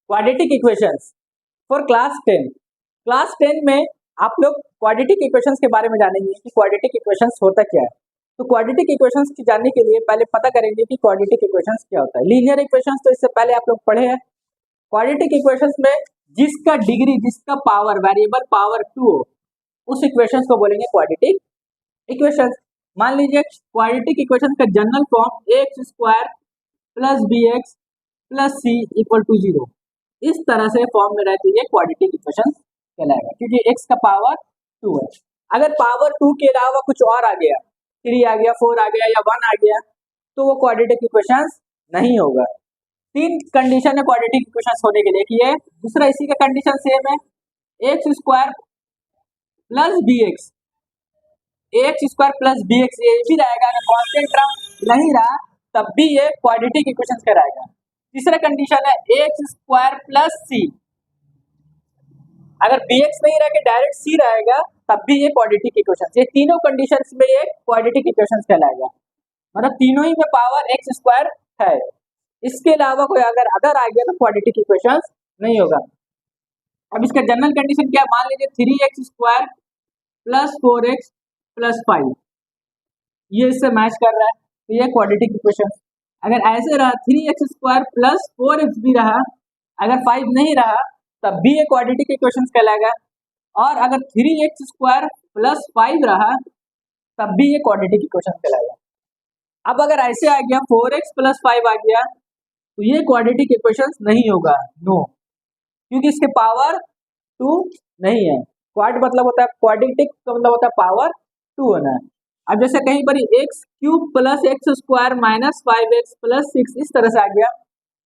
Quadratic equations for class 10 में आप लोग क्वाड्रेटिक इक्वेशंस के बारे में जानेंगे कि क्वाड्रेटिक इक्वेशंस होता क्या है। तो क्वाड्रेटिक इक्वेशंस की जानने के लिए पहले पता करेंगे कि क्वाड्रेटिक इक्वेशंस क्या होता है। लीनियर इक्वेशंस तो इससे पहले आप लोग पढ़े हैं। क्वाड्रेटिक इक्वेशंस में जिसका डिग्री, जिसका पावर, वेरिएबल पावर 2 हो, उस इक्वेशंस को बोलेंगे क्वाड्रेटिक इक्वेशंस। मान लीजिए क्वाड्रेटिक इक्वेशन का general form x square plus b x plus c equal to 0, इस तरह से फॉर्म में रहती है क्वाड्रेटिक इक्वेशन कहलाएगा, क्योंकि x का पावर 2 है। अगर पावर 2 के अलावा कुछ और आ गया, 3 आ गया, 4 आ गया या 1 आ गया, तो वो क्वाड्रेटिक इक्वेशन नहीं होगा। 3 कंडीशन है क्वाड्रेटिक इक्वेशन होने के लिए कि ये दूसरा इसी का कंडीशन सेम है, x square plus b x, x square plus b x ये भी रहेगा। अगर कांस्टेंट टर्म नहीं रहा तब भी ये क्वाड्रेटिक इक्वेशन कहलाएगा। तीसरा कंडीशन है एक्स स्क्वायर प्लस सी, अगर बी एक्स नहीं रह के डायरेक्ट सी रहेगा तब भी ये क्वाड्रेटिक इक्वेशन। ये तीनों कंडीशंस में ये क्वाड्रेटिक इक्वेशन कहलाएगा, मतलब तीनों ही में पावर एक्स स्क्वायर है। इसके अलावा कोई अगर अदर आ गया तो क्वाड्रेटिक इक्वेशन नहीं होगा। अब इसका जनरल कंडीशन क्या है, मान लीजिए 3x square plus 4x plus 5 ये इससे मैच कर रहा है तो ये क्वाड्रेटिक इक्वेशन। अगर ऐसे रहा 3x स्क्वायर प्लस 4x भी रहा, अगर 5 नहीं रहा तब भी ये क्वाड्रेटिक इक्वेशन कहलाएगा। और अगर 3x स्क्वायर प्लस 5 रहा तब भी ये क्वाड्रेटिक इक्वेशन कहलाएगा। अब अगर ऐसे आ गया 4x प्लस 5 आ गया तो ये क्वाड्रेटिक इक्वेशन नहीं होगा, नो, क्योंकि इसके पावर 2 नहीं है। क्वाड मतलब होता है, क्वाड्रेटिक का मतलब होता है पावर 2 होना है। अब जैसे कहीं पर x cube plus x square minus 5x plus 6 इस तरह से आ गया,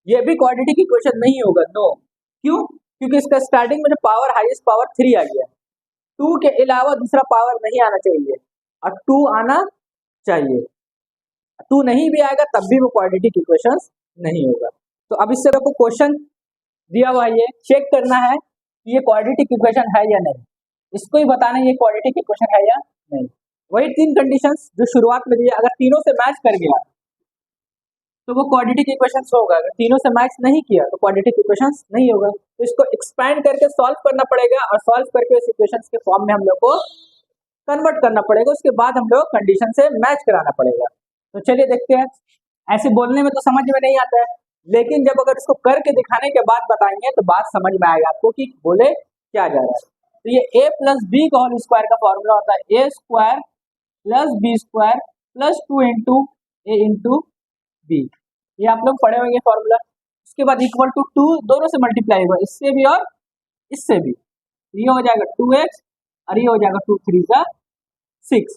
ये भी क्वाड्रेटिक इक्वेशन नहीं होगा, नो। क्यों? क्योंकि इसका स्टार्टिंग में जो पावर हाईएस्ट पावर 3 आ गया, 2 के अलावा दूसरा पावर नहीं आना चाहिए और 2 आना चाहिए। 2 नहीं भी आएगा तब भी वो क्वाड्रेटिक इक्वेशन नहीं होगा। तो अब इससे को क्वेश्चन दिया हुआ है, ये चेक करना है कि ये क्वाड्रेटिक इक्वेशन है या नहीं, इसको ही बताना है ये क्वाड्रेटिक इक्वेशन है या नहीं। वही 3 कंडीशंस जो शुरुआत में दिए, अगर तीनों से मैच कर गया तो वो क्वाड्रेटिक इक्वेशन होगा, अगर तीनों से मैच नहीं किया तो क्वाड्रेटिक इक्वेशन नहीं होगा। तो इसको एक्सपैंड करके सॉल्व करना पड़ेगा और सॉल्व करके इस इक्वेशन के फॉर्म में हम लोग को कन्वर्ट करना पड़ेगा, उसके बाद हम लोग कंडीशन से मैच कराना पड़ेगा। तो चलिए देखते हैं। ऐसे बोलने में तो समझ में नहीं आता है, लेकिन जब अगर इसको करके दिखाने के बाद बताएंगे तो बात समझ में आएगा आपको कि बोले क्या जा रहा है। तो ये a प्लस बी का होल स्क्वायर का फॉर्मूला होता है a square plus b square plus 2 into a into b, ये आप लोग पढ़े होंगे फॉर्मूला। उसके बाद इक्वल टू 2 दोनों से मल्टीप्लाई होगा, इससे भी और इससे भी, ये हो जाएगा 2x और ये हो जाएगा 2 3 जा 6,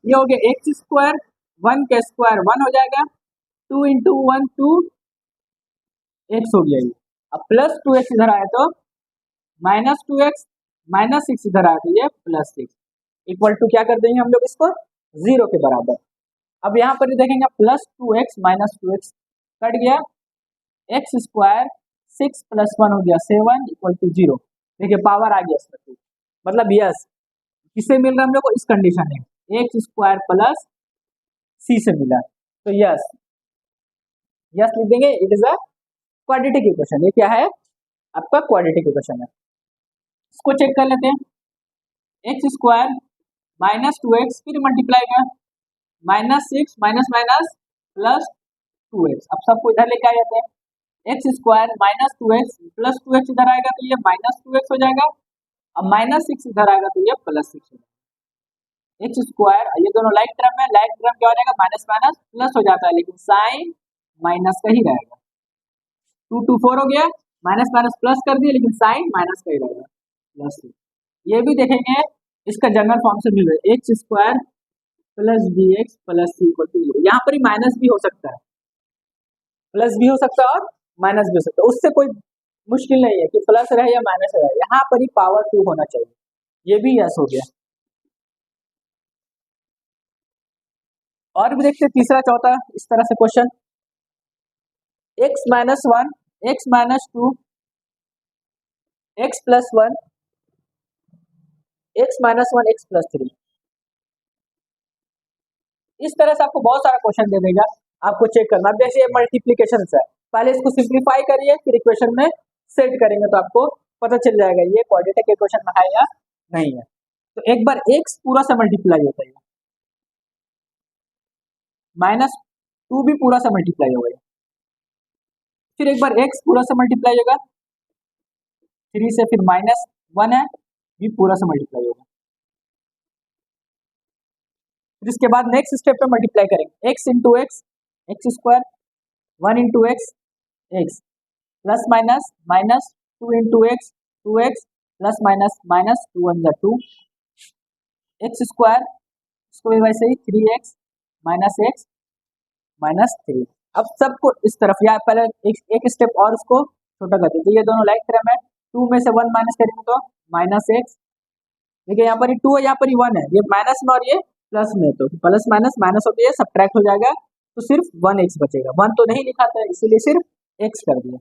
ये हो गया एक्स स्क्वायर, 1 का स्क्वायर 1 हो जाएगा, 2 इंटू 1 2 x हो गया ये। अब प्लस 2x इधर आया तो माइनस 2x, माइनस 6 इधर आया तो ये प्लस 6, इक्वल टू क्या कर देंगे हम लोग इसको 0 के बराबर। अब यहाँ पर देखेंगे plus 2x minus 2x cut गया, एक्स स्क्वायर 6 प्लस 1 हो गया 7 इक्वल टू 0। देखिए पावर आ गया इसमें 2, मतलब यस किससे मिल रहा है हम लोग को, इस कंडीशन में एक्स स्क्वायर प्लस सी से मिला, तो यस यस लिख देंगे, it is a quadratic equation. ये क्या है आपका क्वाड्रेटिक इक्वेशन है। इसको चेक कर लेते हैं, एक्स स्क्वायर माइनस 2x फिर मल्टीप्लाई का minus 6 minus minus plus 2x, अब सबको इधर लेके आ जाते हैं, x square minus 2x plus 2x इधर आएगा तो ये माइनस 2x हो जाएगा, अब माइनस 6 इधर आएगा तो ये प्लस 6 हो जाएगा। एक्स स्क्वायर, ये दोनों लाइक टर्म है, लाइक टर्म क्या हो जाएगा माइनस माइनस प्लस हो जाता है, लेकिन साइन माइनस का ही रहेगा। 2 2 4 हो गया, माइनस माइनस प्लस कर दिया लेकिन साइन माइनस का ही रहेगा प्लस। ये भी देखेंगे इसका जनरल फॉर्म से मिल रहा है, x square plus b x plus c equal to 0। यहाँ पर ही माइनस भी हो सकता है, प्लस भी हो सकता है और माइनस भी हो सकता है, उससे कोई मुश्किल नहीं है कि प्लस रहे या माइनस रहे, यहाँ पर ही पावर 2 होना चाहिए। ये भी यस हो गया। और भी देखते हैं तीसरा चौथा इस तरह से question, x minus 1 x minus 2 x plus 1 x minus 1 x plus 3, इस तरह से आपको बहुत सारा क्वेश्चन दे देगा, आपको चेक करना। अब जैसे मल्टीप्लीकेशन है, पहले इसको सिंप्लीफाई करिए फिर इक्वेशन में सेट करेंगे तो आपको पता चल जाएगा ये क्वाड्रेटिक इक्वेशन में है या नहीं है। तो एक बार x पूरा से मल्टीप्लाई होता है, -2 भी पूरा से मल्टीप्लाई होगा, फिर एक बार x पूरा से मल्टीप्लाई होगा 3 से, फिर -1 है भी पूरा से मल्टीप्लाई होगा। फिर इसके बाद नेक्स्ट स्टेप पे मल्टीप्लाई करेंगे x into x x square, 1 into x x, plus minus -2 into x 2x, plus minus -2 1 जा 2 एक्स स्क्वायर, इसको भी वैसे ही 3x -x -3। अब सबको इस तरफ या पहले एक स्टेप और उसको छोटा कर दीजिए, ये दोनों लाइक टर्म है, 2 में से 1 माइनस करेंगे तो -x, देखिए यहाँ पर 2 है, यहाँ पर 1 है, ये माइनस में और ये प्लस में, तो प्लस माइनस माइनस होकर ये सब्ट्रैक्ट हो जाएगा, तो सिर्फ 1x बचेगा, 1 तो नहीं लिखा था इसीलिए सिर्फ x कर दिया,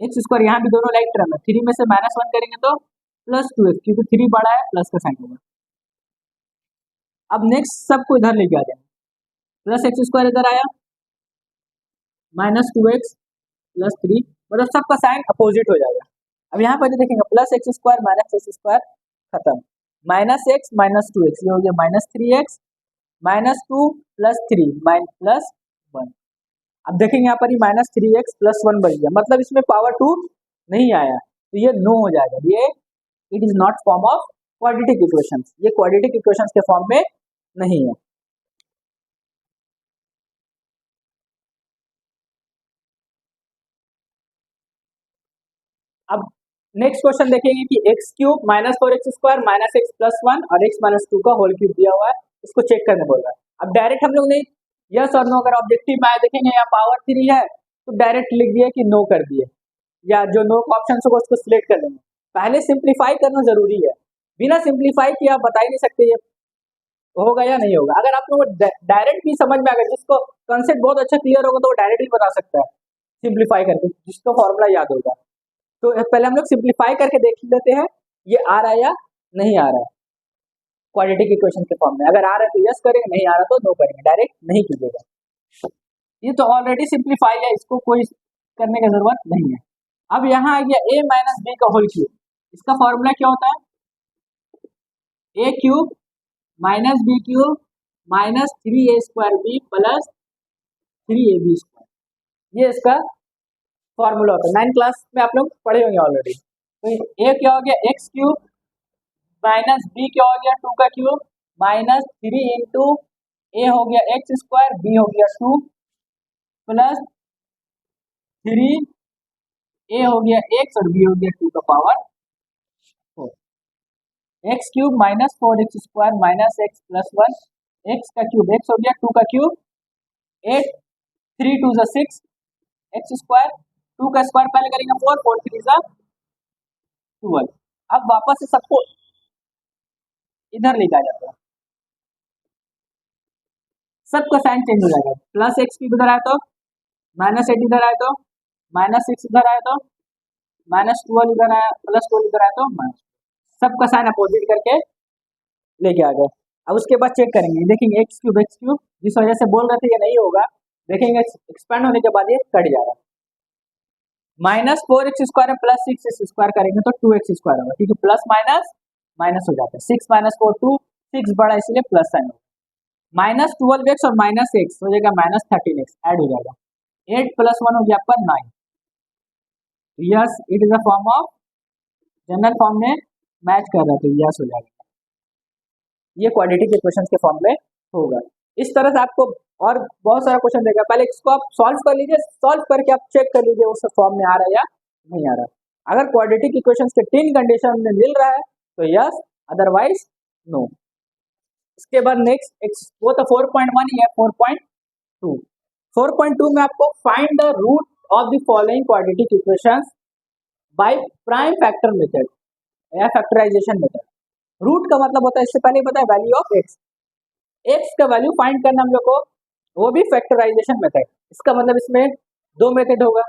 एक्स स्क्वायर, यहाँ भी दोनों लाइक टर्म है, 3 में से -1 करेंगे तो +2x, क्योंकि 3 बड़ा है प्लस का साइन होगा। अब नेक्स्ट सबको इधर लेके आ जाएंगे, प्लस एक्स स्क्वायर इधर आया, -2x + 3, मतलब सबका साइन अपोजिट हो जाएगा। अब यहाँ पर देखेंगे plus x square minus x square खत्म, -x -2x, ये हो गया -3x, -2 + 3 +1। अब देखेंगे यहाँ पर -3x + 1 बन गया, मतलब इसमें पावर 2 नहीं आया, तो ये नो हो जाएगा, ये it is not form of quadratic equations, ये क्वाड्रेटिक इक्वेशंस के फॉर्म में नहीं है। अब नेक्स्ट क्वेश्चन देखेंगे कि x³ -4x² -x + 1 और x - 2 का होल क्यूब दिया हुआ है, इसको चेक करने बोल रहा है। अब डायरेक्ट हम लोग ने यस और नो, अगर ऑब्जेक्टिव में आए देखेंगे यहाँ पावर 3 है तो डायरेक्ट लिख दिया कि नो कर दिए, या जो नो का ऑप्शन होगा उसको सिलेक्ट कर देंगे। पहले सिंप्लीफाई करना जरूरी है, बिना सिंप्लीफाई किए आप बता ही नहीं सकते ये होगा या नहीं होगा। अगर आप लोगों को डायरेक्ट भी समझ में आ गया, जिसको कॉन्सेप्ट बहुत अच्छा क्लियर होगा तो वो डायरेक्ट भी बता सकता है सिंप्लीफाई करके, जिसको फॉर्मूला याद होगा। तो पहले हम लोग सिंप्लीफाई करके देख लेते हैं ये आ रहा है या नहीं आ रहा है क्वाड्रेटिक इक्वेशन के फॉर्म में। अगर आ रहा है तो यस करेंगे, नहीं आ रहा तो नो करेंगे, डायरेक्ट नहीं कीजिएगा। ये तो ऑलरेडी सिंप्लीफाई है, इसको कोई करने की जरूरत नहीं है। अब यहाँ आ गया a - b का होल क्यूब, इसका फॉर्मूला क्या होता है, a³ - b³ -3a² b + 3ab², ये इसका फॉर्मूला होता है। 9 क्लास में आप लोग पढ़े होंगे ऑलरेडी। तो a क्या हो गया x³ b क्या हो गया 2 का क्यूब -3 इंटू a हो गया x², b हो गया 2 + 3 a हो गया x और b हो गया 2 का power 4, x³ -4x² -x + 1, x का क्यूब x हो गया 2 का क्यूब 8, 3 2 = 6 x², 2 का स्क्वायर पहले करेंगे 4, 4 3 = 12। अब वापस से सबको इधर लेके आ जाता है, सबका साइन चेंज हो जाएगा, प्लस एक्स इधर आया तो -8 इधर आया तो -6 इधर आया तो -12 इधर आया, +12 इधर आया तो सबका साइन अपोजिट करके लेके आ गए। अब उसके बाद चेक करेंगे, देखेंगे x³ जिस वजह से बोल रहे थे ये नहीं होगा, देखेंगे एक्सपेंड होने के बाद ये कट जाएगा, -4x² + 6x² करेंगे तो 2x² होगा, ठीक है, प्लस माइनस माइनस हो जाता है, 6 - 4 2, 6 बड़ा इसलिए प्लस साइन होगा, -12x और -x हो जाएगा -13x, ऐड हो जाएगा, 8 + 1 हो गया आपका 9। Yes it is a form of general form में मैच कर रहा है, तो यस हो जाएगा, ये क्वाड्रेटिक इक्वेशंस के फॉर्म में होगा। इस तरह से आपको और बहुत सारा क्वेश्चन देगा, पहले इसको आप सॉल्व कर लीजिए, सॉल्व करके आप चेक कर लीजिए उस फॉर्म में आ रहा है या नहीं आ रहा है। अगर क्वाड्रेटिक इक्वेशंस के 3 कंडीशन में मिल रहा है तो यस, अदरवाइज नो। इसके बाद नेक्स्ट वो तो 4.1 या 4.2। 4.2 में आपको find the root of the following quadratic equations by prime factor method या फैक्टराइजेशन मेथड। रूट का मतलब होता है, इससे पहले बताया वैल्यू ऑफ एक्स का वैल्यू फाइंड करना हम लोग को, वो भी फैक्टराइजेशन मेथड। इसका मतलब इसमें 2 मेथड होगा,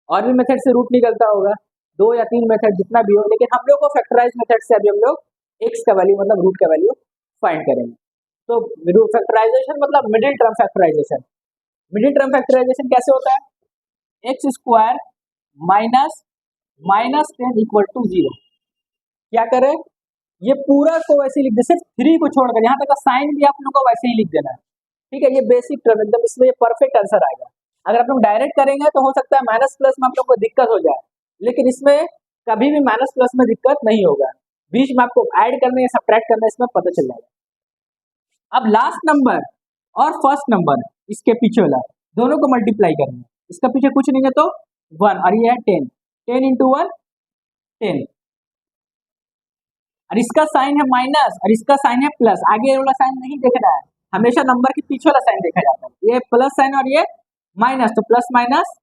और भी मेथड से रूट निकलता होगा, 2 या 3 मेथड जितना भी हो, लेकिन हम लोग को फैक्टराइज मेथड से अभी हम लोग एक्स का वैल्यू मतलब रूट का वैल्यू फाइंड करेंगे। तो फैक्टराइजेशन मतलब middle term factorisation. Middle term factorisation कैसे होता है, x² -10 इक्वल टू 0। क्या करें, ये पूरा को वैसे ही लिख दे, सिर्फ 3 को छोड़कर, यहाँ तक का साइन भी आप लोग को वैसे ही लिख देना है। ठीक है, ये बेसिक टर्म एकदम, इसमें ये परफेक्ट आंसर आएगा। अगर आप लोग डायरेक्ट करेंगे तो हो सकता है माइनस प्लस में आप लोग को दिक्कत हो जाए, लेकिन इसमें कभी भी माइनस प्लस में दिक्कत नहीं होगा। बीच में आपको ऐड करना या सब्ट्रैक्ट करना इसमें पता चल जाएगा। अब लास्ट नंबर और फर्स्ट नंबर, इसके पीछे वाला, दोनों को मल्टीप्लाई करना है। इसका पीछे कुछ नहीं है तो 1, और ये है 10, 10 इंटू 1 10, और इसका साइन है माइनस और इसका साइन है प्लस। आगे वाला साइन नहीं देखना है, हमेशा नंबर के पीछे वाला साइन देखा जाता है। ये प्लस साइन और ये माइनस, तो प्लस माइनस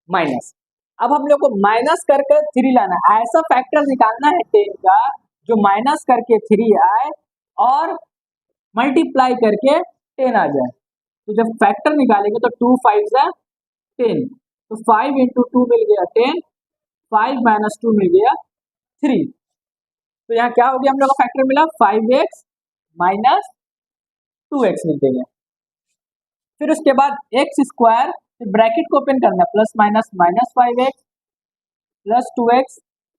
माइनस। अब हम लोग को माइनस करके 3 लाना है, ऐसा फैक्टर निकालना है 10 का जो माइनस करके 3 आए और मल्टीप्लाई करके 10 आ जाए। तो जब फैक्टर निकालेंगे तो 2 5 जा 10, तो 5 इंटू 2 मिल गया 10, 5 माइनस 2 मिल गया 3। तो यहाँ क्या हो गया, हम लोग का फैक्टर मिला 5x माइनस 2x लिख देंगे। फिर उसके बाद एक्स स्क्वायर, ब्रैकेट को ओपन करना है, plus minus minus 5x plus 2x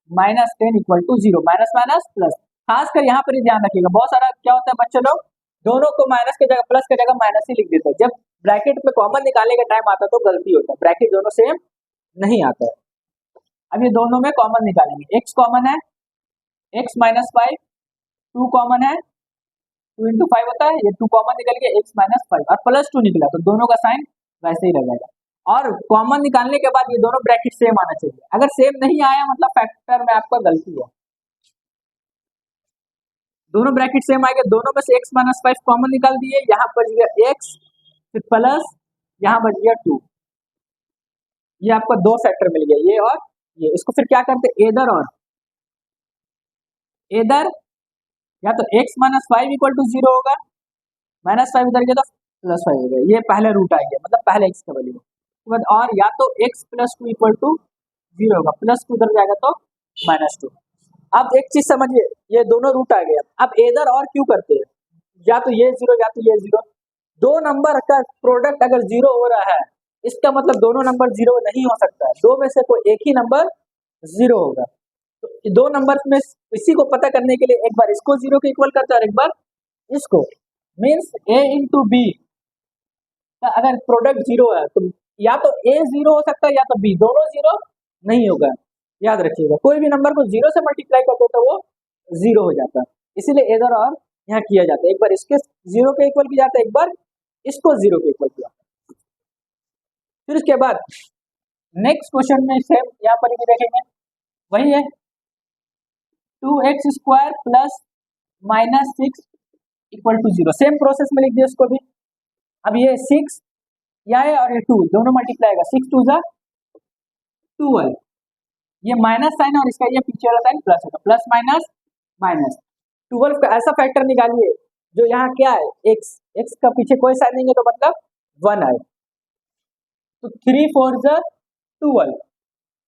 minus 10 equal to 0। Minus minus plus, खासकर यहाँ पर ही ध्यान रखिएगा, बहुत सारा क्या होता है बच्चे लोग दोनों को माइनस की जगह प्लस की जगह माइनस ही लिख देते हैं। जब ब्रैकेट में कॉमन निकालने का टाइम आता है तो गलती होता है, ब्रैकेट दोनों सेम नहीं आता है। अब ये दोनों में कॉमन निकालेंगे, x कॉमन है, x माइनस 5, 2 कॉमन है, 2 इंटू 5 होता है, ये 2 कॉमन निकल गया, x माइनस 5 और प्लस 2 निकला, तो दोनों का साइन वैसे ही रहेगा। और कॉमन निकालने के बाद ये दोनों ब्रैकेट सेम आना चाहिए, अगर सेम नहीं आया मतलब फैक्टर में आपका गलती है। दोनों ब्रैकेट सेम आएगा, दोनों में से x माइनस 5 कॉमन निकाल दिए, यहाँ बच गया x, फिर प्लस यहाँ बच गया 2, ये आपका 2 फैक्टर मिल गया, ये और ये। इसको फिर क्या करते, इधर और इधर, या तो x माइनस 5 इक्वल टू 0 होगा, माइनस 5 इधर गया तो प्लस 5 हो गया, ये पहले रूट आ गया, मतलब पहले x का वैल्यू। उसके बाद और या तो x प्लस 2 इक्वल टू 0 होगा, प्लस 2 उधर जाएगा तो माइनस 2। अब एक चीज समझिए, ये दोनों रूट आ गया, अब इधर और क्यों करते हैं, या तो ये 0 या तो ये 0, दो नंबर का प्रोडक्ट अगर 0 हो रहा है इसका मतलब दोनों नंबर 0 नहीं हो सकता है, दो में से कोई एक ही नंबर 0 होगा। तो दो नंबर में इसी को पता करने के लिए एक बार इसको 0 के इक्वल करते हैं और एक बार इसको, मीन्स a इंटू बी का अगर प्रोडक्ट 0 है तो या तो a 0 हो सकता है या तो b, दोनों 0 नहीं होगा। याद रखिएगा, कोई भी नंबर को 0 से मल्टीप्लाई करते तो वो 0 हो जाता है, इसीलिए इधर और यहाँ किया जाता है, एक बार इसके 0 के इक्वल किया जाता है, एक बार इसको 0 के इक्वल किया। फिर उसके बाद नेक्स्ट क्वेश्चन में सेम यहाँ पर भी देखेंगे, वही है 2x square plus minus 6 equal to 0, same process में लिख दिया इसको भी। अब ये 6 या है और ये 2 दोनों मल्टीप्लाई होगा, 6 2 जा 12, ये माइनस साइन और इसका ये पीछे वाला साइन प्लस होगा, प्लस माइनस माइनस। 12 का ऐसा फैक्टर निकालिए जो यहाँ क्या है x, x का पीछे कोई साइन नहीं है तो मतलब 1 आए, तो 3 4 जा 12,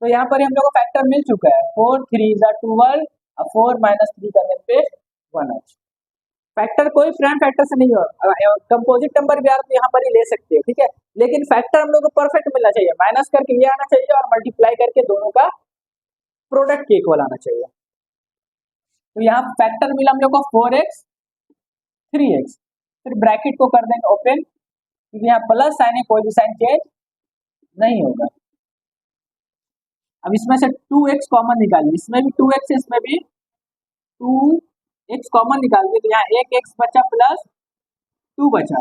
तो यहाँ पर हम लोग को फैक्टर मिल चुका है, 4 3 जा 12 और 4 माइनस 3 करने पे 1 आए। फैक्टर कोई प्राइम फैक्टर से नहीं हो, कंपोजिट नंबर भी आप यहाँ पर ही ले सकते हो, ठीक है, लेकिन फैक्टर हम लोग को परफेक्ट मिलना चाहिए, माइनस करके ये आना चाहिए और मल्टीप्लाई करके दोनों का प्रोडक्ट के इक्वल आना चाहिए। तो यहाँ फैक्टर मिला हम लोग को 4x 3x, फिर ब्रैकेट को कर देंगे ओपन, क्योंकि यहाँ प्लस साइन है, कोई भी साइन चेंज नहीं होगा। अब इसमें से 2x कॉमन निकालिए, इसमें भी 2x है, इसमें भी 2x कॉमन निकाल दिए, तो यहाँ एक x बचा प्लस 2 बचा,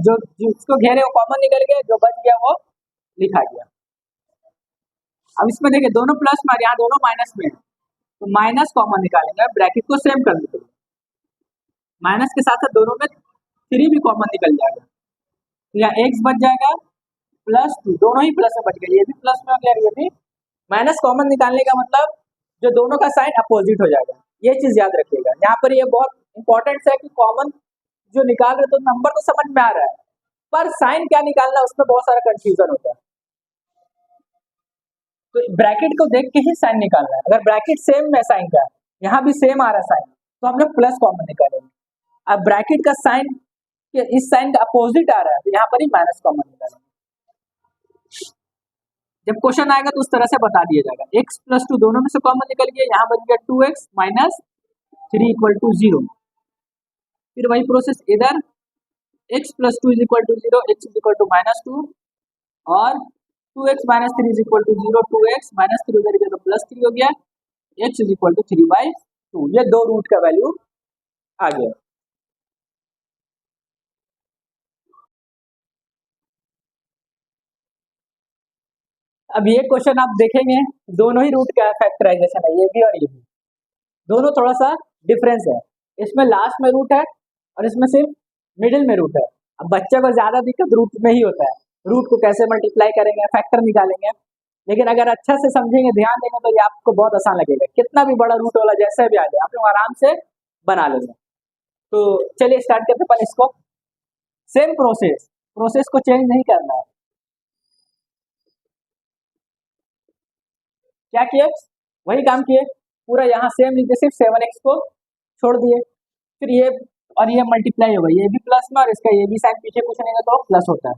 जो जिसको घेरे वो कॉमन निकल गया, जो बच गया वो लिखा गया। अब इसमें देखिए दोनों प्लस में, यहाँ दोनों माइनस में, तो माइनस कॉमन निकालेंगे, ब्रैकेट को सेम कर देते, माइनस के साथ साथ दोनों में 3 भी कॉमन निकल जाएगा, तो यहाँ x बच जाएगा प्लस 2, दोनों ही प्लस में बच गए, ये भी प्लस में हो गया, ये भी माइनस कॉमन निकालने का मतलब जो दोनों का साइन अपोजिट हो जाएगा, ये चीज याद रखिएगा। यहाँ पर ये बहुत इंपॉर्टेंट है कि कॉमन जो निकाल रहे तो नंबर तो समझ में आ रहा है, पर साइन क्या निकालना उसमें बहुत सारा कंफ्यूजन होता है, तो ब्रैकेट को देख के ही साइन निकालना है। अगर ब्रैकेट सेम है साइन का, यहाँ भी सेम आ रहा है साइन, तो हम लोग प्लस कॉमन निकालेंगे। अब ब्रैकेट का साइन इस साइन का अपोजिट आ रहा है, तो यहाँ पर ही माइनस कॉमन निकालेंगे। जब क्वेश्चन आएगा तो उस तरह से बता दिया जाएगा। x प्लस 2 दोनों में से कॉमन निकल गया, यहाँ बन गया 2x माइनस 3 इक्वल टू 0। फिर वही प्रोसेस इधर x plus 2 is equal to 0, x is equal to minus 2 और 2x minus 3 is equal to 0, 2x minus 3 उधर गया तो प्लस 3 हो गया, x इज इक्वल टू 3/2। ये दो रूट का वैल्यू आ गया। अब ये क्वेश्चन आप देखेंगे, दोनों ही रूट का फैक्टराइजेशन है, ये भी और ये भी, दोनों थोड़ा सा डिफरेंस है। इसमें लास्ट में रूट है और इसमें सिर्फ मिडिल में रूट है। अब बच्चे को ज्यादा दिक्कत रूट में ही होता है, रूट को कैसे मल्टीप्लाई करेंगे, फैक्टर निकालेंगे। लेकिन अगर अच्छा से समझेंगे, ध्यान देंगे तो ये आपको बहुत आसान लगेगा। कितना भी बड़ा रूट वाला जैसे भी आ जाए आप लोग आराम से बना लेंगे। तो चलिए स्टार्ट करते हैं। इसको सेम प्रोसेस को चेंज नहीं करना है। क्या किए, वही काम किए, पूरा यहाँ सेम लिखे, सिर्फ 7x को छोड़ दिए। फिर ये और ये मल्टीप्लाई होगा, ये भी प्लस में और इसका ये भी साइन पीछे कुछ नहीं है तो प्लस होता है।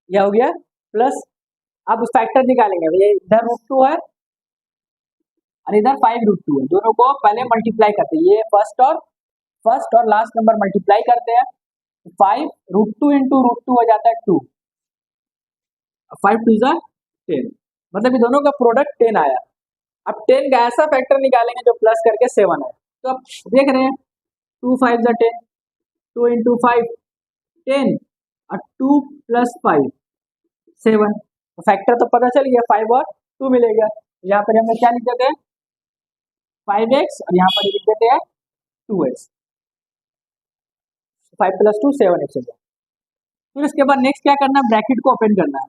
यह हो गया प्लस। अब फैक्टर निकालेंगे, ये इधर √2 है और इधर 5√2 है, दोनों को पहले मल्टीप्लाई करते हैं। ये फर्स्ट और लास्ट नंबर मल्टीप्लाई करते हैं। 5√2 इंटू √2 हो जाता है 2, 5 2 जा 10, मतलब ये दोनों का प्रोडक्ट 10 आया। अब 10 का ऐसा फैक्टर निकालेंगे जो प्लस करके 7 है। तो अब देख रहे हैं 2 5 जा 10, 2 इंटू 5 10 और 2 प्लस 5 7। तो फैक्टर तो पता चल गया, 5 और 2 मिलेगा। यहाँ पर हमने क्या लिख देते हैं 5x और यहाँ पर लिख देते हैं 2x। 5 प्लस 2 7x हो गया। फिर उसके बाद नेक्स्ट क्या करना है, ब्रैकेट को ओपन करना है।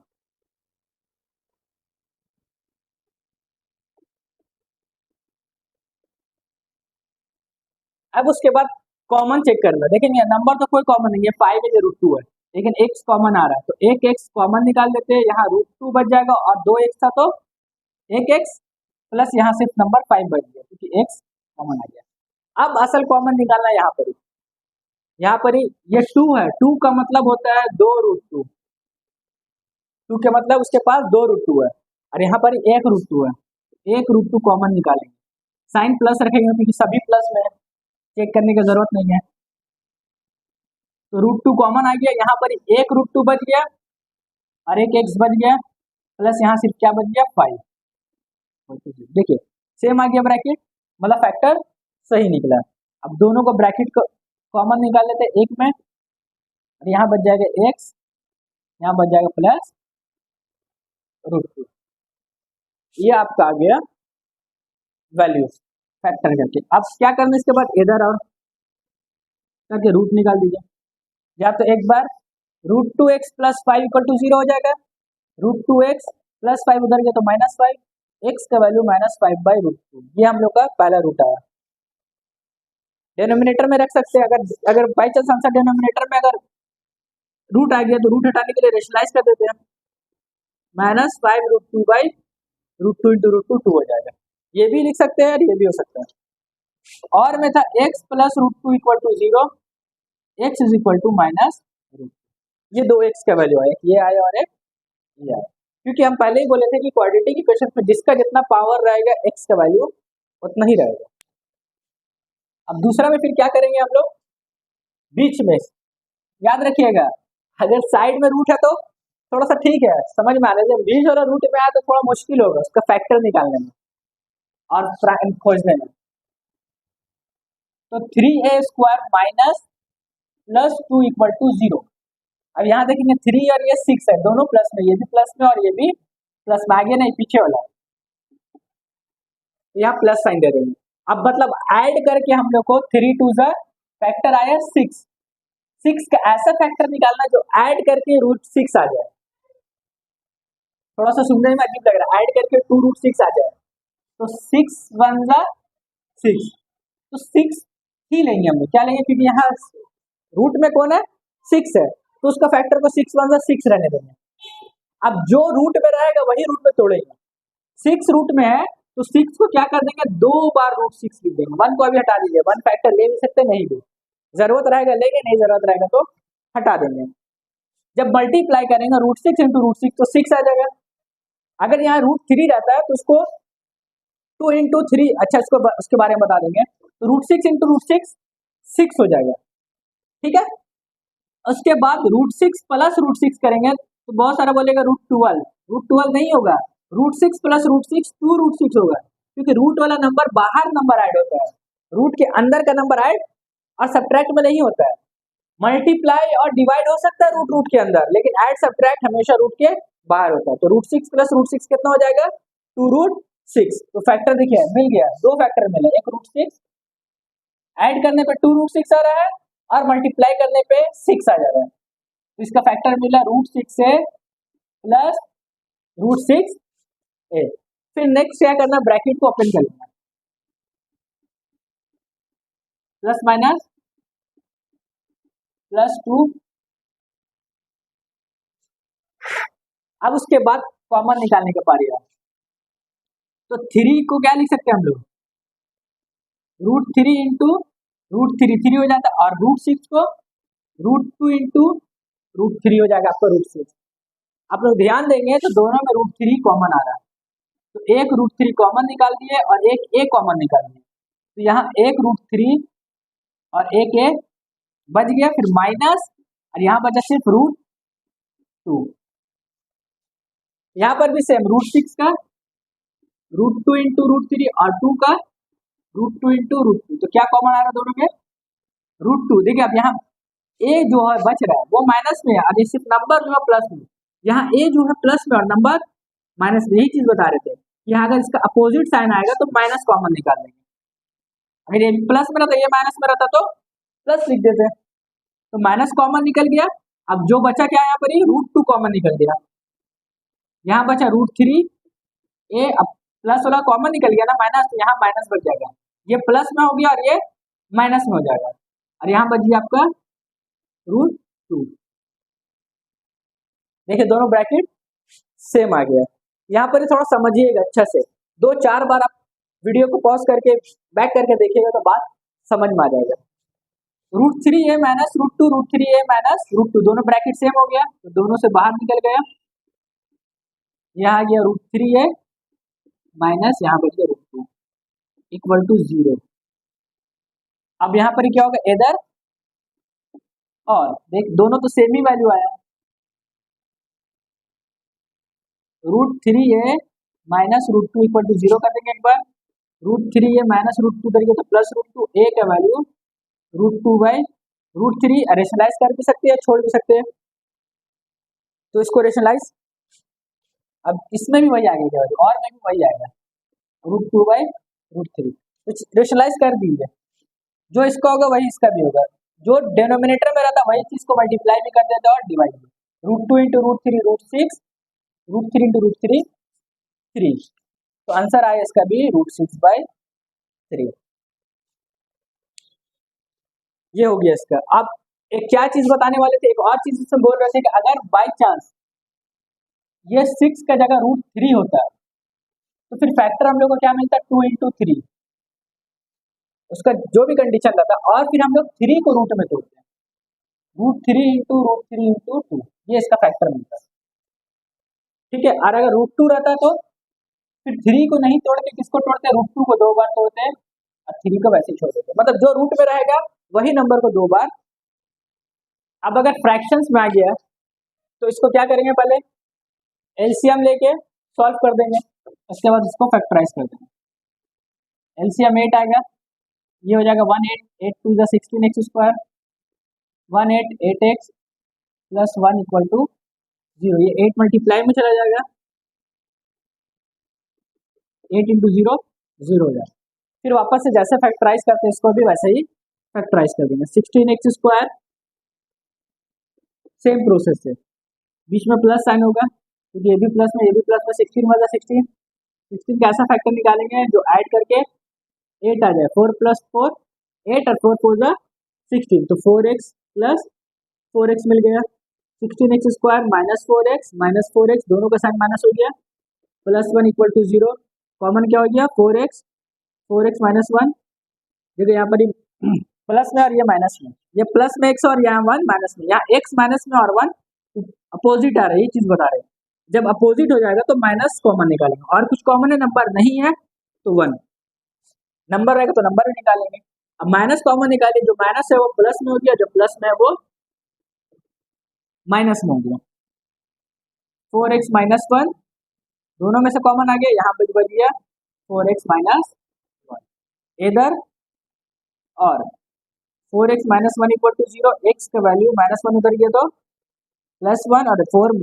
अब उसके बाद कॉमन चेक करना। देखेंगे नंबर तो कोई कॉमन नहीं है, 5 है √2 है, लेकिन x कॉमन आ रहा है तो एक x कॉमन निकाल लेते हैं। यहाँ √2 बच जाएगा और 2x था तो एक x प्लस यहाँ सिर्फ नंबर 5 बच गया क्योंकि x कॉमन आ गया। अब असल कॉमन निकालना है, यहाँ पर ही ये 2 है, 2 का मतलब होता है 2√2, 2 के मतलब उसके पास 2√2 है और यहाँ पर 1√2 है, 1√2 कॉमन निकालेंगे। साइन प्लस रखेंगे क्योंकि सभी प्लस में है, चेक करने की जरूरत नहीं है। तो √2 कॉमन आ गया, यहाँ पर 1√2 बच गया और एक x बच गया प्लस यहाँ सिर्फ क्या बच गया 5। देखिए सेम आ गया ब्रैकेट, मतलब फैक्टर सही निकला। अब दोनों को ब्रैकेट को कॉमन निकाल लेते हैं एक में और यहाँ बच जाएगा x, यहाँ बच जाएगा प्लस √2। ये आपका आ गया वैल्यू फैक्टर करके। अब क्या करना है इसके बाद इधर और करके रूट निकाल दीजिए। या तो एक बार √2x प्लस 5 इक्वल टू 0 हो जाएगा, √2x प्लस 5 उधर गया तो -5, x का वैल्यू -5/√2। ये हम लोग का पहला रूट आया। डिनोमिनेटर में रख सकते हैं, अगर बाई चांस आंसर डिनोमिनेटर में अगर रूट आ गया तो रूट हटाने के लिए रेशनलाइज कर देते हैं, -5√2/√2 इंटू √2 2 हो जाएगा। ये भी लिख सकते हैं और ये भी हो सकता है। और में था x plus √2 equal to 0, x is equal to -√2। ये दो x का वैल्यू आया, ये आया और एक ये आया, क्योंकि हम पहले ही बोले थे कि क्वाड्रेटिक इक्वेशन में जिसका जितना पावर रहेगा x का वैल्यू उतना ही रहेगा। अब दूसरा में फिर क्या करेंगे हम लोग, बीच में याद रखिएगा, अगर साइड में रूट है तो थोड़ा सा ठीक है, समझ में आ रहा है। बीच वाला रूट में आया तो थोड़ा मुश्किल होगा उसका फैक्टर निकालने में और खोजने में। तो 3a² minus plus 2 equal to 0। अब यहाँ देखेंगे 3 और ये 6 है, दोनों प्लस में, ये भी प्लस में और ये भी प्लस में, आगे नहीं पीछे वाला, यहाँ प्लस साइन दे देंगे। अब मतलब ऐड करके हम लोग को 3 2 जा फैक्टर आया 6, 6 का ऐसा फैक्टर निकालना जो ऐड करके √6 आ जाए। थोड़ा सा सुनने में अजीब लग रहा है, ऐड करके 2√6 आ जाए तो 6 1 जा 6, तो 6 ही लेंगे हम लोग। क्या लेंगे, क्योंकि यहाँ रूट में कौन है 6 है, तो उसका फैक्टर को 6 1 जा 6 रहने देंगे। अब जो रूट में रहेगा वही रूट में तोड़ेंगे। 6 रूट में है तो 6 को क्या कर देंगे, 2 बार √6 लिख देंगे। 1 को अभी हटा दीजिए, 1 फैक्टर ले भी सकते नहीं भी, जरूरत रहेगा लेंगे, नहीं जरूरत रहेगा तो हटा देंगे। जब मल्टीप्लाई करेंगे √6 इंटू √6 तो 6 आ जाएगा। अगर यहाँ √3 रहता है तो उसको 2 इंटू 3, अच्छा इसको उसके बारे में बता देंगे, तो √6 इंटू √6 6 हो जाएगा, ठीक है। उसके बाद √6 प्लस √6 करेंगे तो बहुत सारा बोलेगा √12 नहीं होगा, √6 प्लस √6 2√6 होगा, क्योंकि रूट वाला नंबर बाहर नंबर ऐड होता है, रूट के अंदर का नंबर ऐड और सब्ट्रैक्ट में नहीं होता है। मल्टीप्लाई और डिवाइड हो सकता है रूट के अंदर, लेकिन ऐड सब्ट्रैक्ट हमेशा रूट के बाहर होता है। तो √6 प्लस √6 कितना हो जाएगा 2√6। तो फैक्टर देखिए मिल गया, दो फैक्टर मिले, एक √6 ऐड करने पे 2√6 आ रहा है और मल्टीप्लाई करने पे 6 आ जा रहा है, तो इसका फैक्टर मिला √6 से प्लस √6a। फिर नेक्स्ट क्या करना, ब्रैकेट को ओपन कर लेना, प्लस माइनस +2। अब उसके बाद कॉमन निकालने के पारी है, तो 3 को क्या लिख सकते हैं हम लोग, √3 इंटू √3 3 हो जाता है, और √6 को √2 इंटू √3 हो जाएगा आपका √6। आप लोग ध्यान देंगे तो दोनों में √3 कॉमन आ रहा है, तो एक √3 कॉमन निकाल दिए और एक a कॉमन निकाल दिए, तो यहाँ एक √3 और एक a बच गया, फिर माइनस और यहाँ बचा सिर्फ √2। यहाँ पर भी सेम √6 का √2 इंटू √3 और 2 का √2 इंटू √2, तो क्या कॉमन आ रहा है दोनों में √2। देखिए अब यहाँ a जो है बच रहा है वो माइनस में है, और ये सिर्फ नंबर जो है प्लस में, यहाँ a जो है प्लस में और नंबर माइनस में, यही चीज बता रहे थे। यहाँ अगर इसका अपोजिट साइन आएगा तो माइनस कॉमन निकाल देंगे, अगर ये प्लस में रहता ये माइनस में रहता तो प्लस लिख देते, तो माइनस कॉमन निकल गया। अब जो बचा क्या यहाँ पर √2 कॉमन निकल गया, यहाँ बचा √3a, अब प्लस वाला कॉमन निकल गया ना माइनस, तो यहाँ माइनस बच जाएगा, ये प्लस में हो गया और ये माइनस में हो जाएगा, और यहाँ बच गया आपका √2। देखिए दोनों ब्रैकेट सेम आ गया। यहाँ पर थोड़ा समझिएगा अच्छा से, 2-4 बार आप वीडियो को पॉज करके बैक करके देखिएगा तो बात समझ में आ जाएगा। √3a माइनस √2, √3a माइनस √2, दोनों ब्रैकेट सेम हो गया, तो दोनों से बाहर निकल गया, यहाँ आ गया √3a माइनस यहाँ बच गया √2 इक्वल टू 0। अब यहाँ पर क्या होगा, इधर और देख दोनों तो सेम ही वैल्यू आया, √3a माइनस √2 इक्वल टू 0 कर देंगे एक बार, √3a माइनस √2 करेंगे तो प्लस √2, a का वैल्यू √2/√3, रेशनलाइज कर भी सकते हैं छोड़ भी सकते हैं, तो इसको रेशनलाइज, अब इसमें भी वही आएगा वैल्यू और में भी वही आएगा √2/√3, तो रेशनलाइज कर दीजिए, जो इसका होगा वही इसका भी होगा, जो डिनोमिनेटर में रहता वही चीज को मल्टीप्लाई भी कर देता और डिवाइड भी, √2 इंटू √3 √6, √3 इंटू √3 3, तो आंसर आया इसका भी √6/3। ये हो गया इसका। अब एक क्या चीज बताने वाले थे, एक और चीज इसमें बोल रहे थे कि अगर बाई चांस ये 6 का जगह √3 होता है तो फिर फैक्टर हम लोग को क्या मिलता है 2 इंटू 3, उसका जो भी कंडीशन रहता है, और फिर हम लोग 3 को रूट में तोड़ते हैं, √3 इंटू √3 इंटू 2, ये इसका फैक्टर मिलता है, ठीक है। और अगर √2 रहता है तो फिर 3 को नहीं तोड़ के किसको तोड़ते हैं, √2 को 2 बार तोड़ते हैं और 3 को वैसे ही छोड़ देते हैं, मतलब जो रूट में रहेगा वही नंबर को 2 बार। अब अगर फ्रैक्शंस में आ गया तो इसको क्या करेंगे, पहले एलसीएम लेके सॉल्व कर देंगे, उसके बाद इसको फैक्टराइज कर देंगे, एलसीएम 8 आएगा, ये हो जाएगा 1 8 2 16x², 1 8 8x plus 1 equal to 0, ये 8 मल्टीप्लाई में चला जाएगा, 8 इंटू 0 0 हो जाएगा, फिर वापस से जैसे फैक्टराइज करते हैं इसको भी वैसे ही फैक्टराइज कर देंगे, 16x², सेम प्रोसेस से बीच में प्लस साइन होगा क्योंकि ये भी प्लस में ये भी प्लस में, 16 वजह 16 का ऐसा फैक्टर निकालेंगे जो ऐड करके 8 आ जाए, 4 + 4 8 और 4 4 16, तो 4x प्लस 4x मिल गया, 16x² माइनस 4x दोनों का साइन माइनस हो गया, प्लस 1 इक्वल टू 0, कॉमन क्या हो गया 4x माइनस 1, देखो यहाँ पर प्लस में और ये माइनस में, ये प्लस में x और यहाँ 1 माइनस में, यहाँ x माइनस में और 1, अपोजिट आ रहा है, ये चीज बता रहे हैं। जब अपोजिट हो जाएगा तो माइनस कॉमन निकालेंगे, और कुछ कॉमन है नंबर नहीं है तो 1, नंबर रहेगा तो नंबर भी निकालेंगे। अब माइनस कॉमन निकालिए, जो माइनस है वो प्लस में हो गया, जो प्लस में है वो माइनस में हो गया। 4x माइनस 1 दोनों में से कॉमन आ गया, यहाँ पे बच गया 4x माइनस 1 इधर, और 4x minus 1 equal to 0, x का वैल्यू माइनस 1 उधर गया तो प्लस 1 और 4